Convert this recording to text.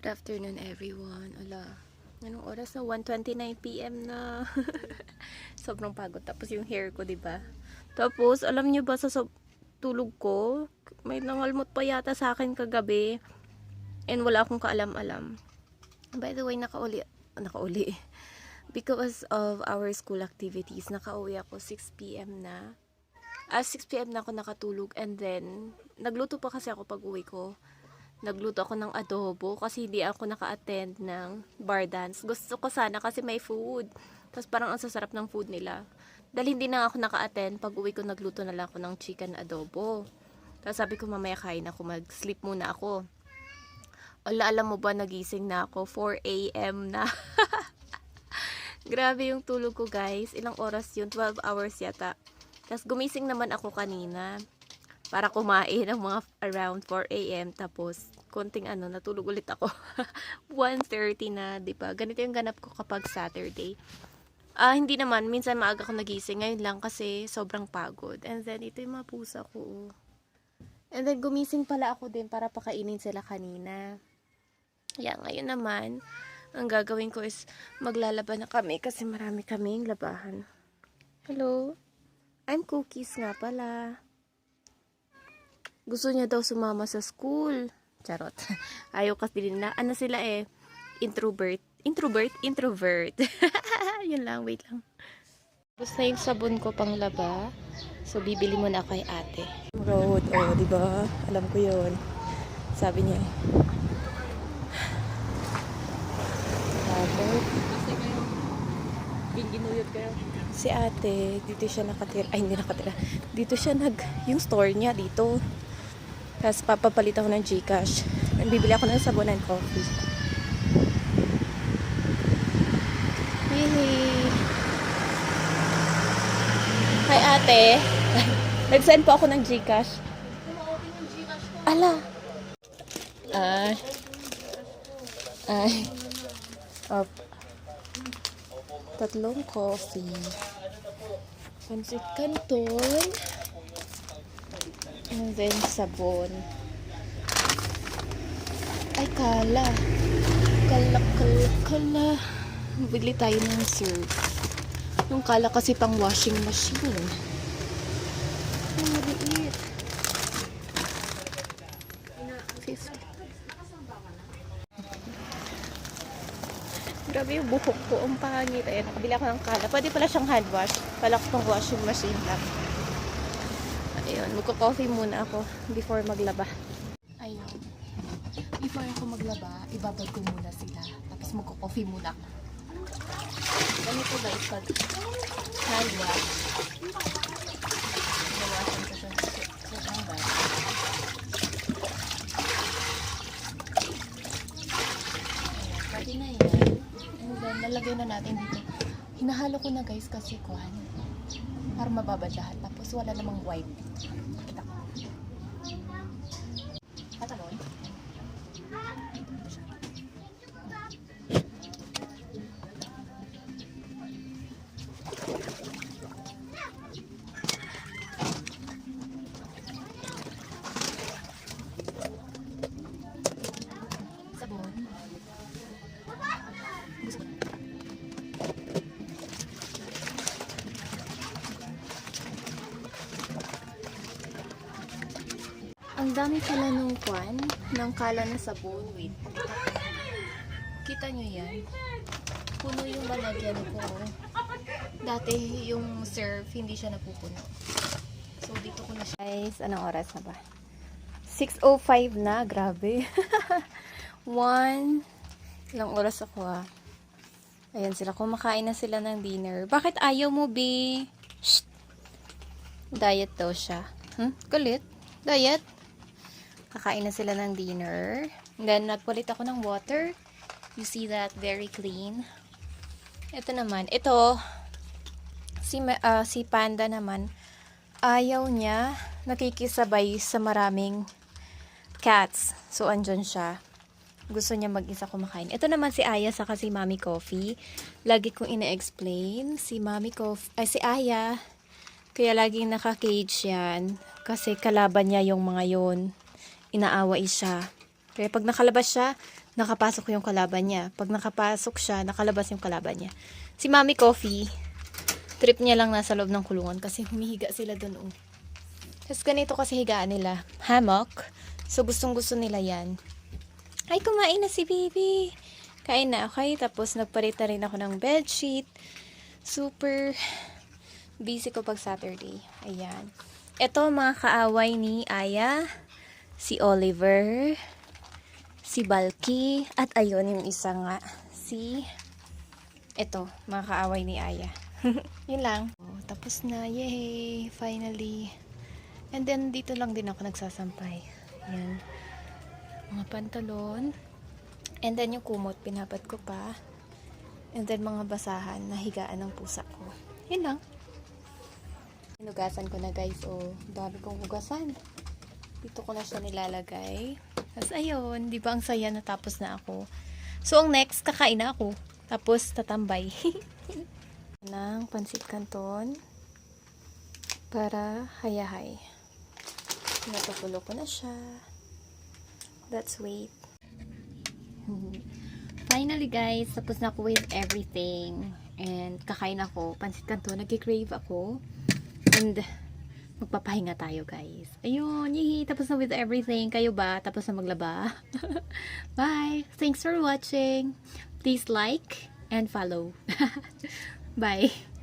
Good afternoon, everyone. Ala, anong oras na? 1:29 PM na. Sobrang pagod. Tapos yung hair ko, 'di ba? Tapos, alam niyo ba tulog ko, may nangalmot pa yata sa akin kagabi. And wala akong kaalam-alam. By the way, nakauli. Because of our school activities, nakauwi ako 6 PM na. 6 PM na ako nakatulog, and then nagluto pa kasi ako pag-uwi ko. Nagluto ako ng adobo kasi hindi ako naka-attend ng bar dance. Gusto ko sana kasi may food. Tapos parang ang sasarap ng food nila. Dahil hindi na ako naka-attend, pag uwi ko nagluto na lang ako ng chicken adobo. Tapos sabi ko mamaya kain ako, mag-sleep muna ako. Alam mo ba, nagising na ako, 4 AM na. Grabe yung tulog ko, guys. Ilang oras yun? 12 hours yata. Tapos gumising naman ako kanina para kumain ng mga around 4 AM. Tapos konting natulog ulit ako. 1:30 na, 'di ba? Ganito yung ganap ko kapag Saturday. Hindi naman, minsan maaga ako nagising. Ngayon lang kasi sobrang pagod. And then ito yung mga pusa ko. And then gumising pala ako din para pakainin sila kanina. Ngayon naman, ang gagawin ko is maglalaba na kami kasi marami kaming labahan. Hello? I'm Cookies nga pala. Gusto niya daw sumama sa school. Charot. Ayaw kasi din na. Ano sila introvert. Yun lang, wait lang. Basta yung sabon ko pang laba. So, bibili muna ako kay ate. Road, diba? Alam ko yun. Sabi niya ginuyod kayo. Si ate, dito siya nakatira. Ay, hindi nakatira. Dito siya yung store niya dito. Tapos papapalit ako ng GCash. Bibili ako ng sabon and coffee. Hey. Hi ate. Nag-send po ako ng GCash. Ala. Tatlong coffee. Pansit canton. And then sabon. Ay, kala. Kala. Bili tayo ng syrup. Yung kala kasi pang washing machine. Ang maliit. 50. Grabe yung buhok ko. Ang pangit. Ayan, nakabili ako ng kala. Pwede pala siyang hand wash. Pala ko pang washing machine lang. Ayun, magko-coffee muna ako before maglaba. Ayun. Before ako maglaba, ibabad ko muna sila. Tapos magko-coffee muna ako. Ganito guys, pag hand wash. Nawasan ko sa hanggang. Pwede na yan. And then, lalagyan na natin dito. Hinahalo ko na guys kasi kuhan. Para mababad lahat. Tapos wala namang white. Kita ko. Pataloy. Sabon. Ang dami pala nung ng kala na sabon. Wait. Kita nyo yan? Puno yung lalagyan ko. Dati yung serve, hindi siya napupuno. So, dito ko na siya. Guys, anong oras na ba? 6:05 na. Grabe. 1. Ilang oras ako Ayan sila. Kumakain na sila ng dinner. Bakit ayaw mo, B? Shh. Diet daw siya. Kulit? Diet? Kakain na sila ng dinner. And then, nagpalit ako ng water. You see that? Very clean. Ito naman. Ito, si Panda naman, ayaw niya nakikisabay sa maraming cats. So, andyan siya. Gusto niya mag-isa kumakain. Ito naman si Aya saka si Mommy Coffee. Lagi kong ina-explain. Si Aya, kaya laging naka-cage yan. Kasi kalaban niya yung mga yon. Inaaway siya. Kaya pag nakalabas siya, nakapasok yung kalaban niya. Pag nakapasok siya, nakalabas yung kalaban niya. Si Mami Coffee, trip niya lang nasa loob ng kulungan kasi humihiga sila doon. Oh. Tapos ganito kasi higaan nila. Hammock. So gustong gusto nila yan. Ay, kumain na si Baby. Kain na, okay? Tapos nagparita rin ako ng bedsheet. Super busy ko pag Saturday. Ayan. Ito mga kaaway ni Aya. Si Oliver. Si Balky. At ayun yung isa nga. Si... Ito, mga kaaway ni Aya. Yun lang. Oh, tapos na. Yay! Finally. And then, dito lang din ako nagsasampay. Ayan. Mga pantalon. And then, yung kumot, pinapat ko pa. And then, mga basahan na higaan ng pusa ko. Yun lang. Hinugasan ko na, guys. Oh, dami kong hugasan. Dito ko na siya nilalagay. Tapos, ayun. Di ba ang saya natapos na ako? So, ang next, kakain na ako. Tapos, tatambay. ng pansit canton para hayahay. Natutulo ko na siya. Let's wait. Finally guys, tapos na ako with everything. And kakain ako. Pansit canton, nag-crave ako. And magpapahinga tayo guys. Ayun, yee, tapos na with everything. Kayo ba? Tapos na maglaba? Bye! Thanks for watching. Please like and follow. Bye!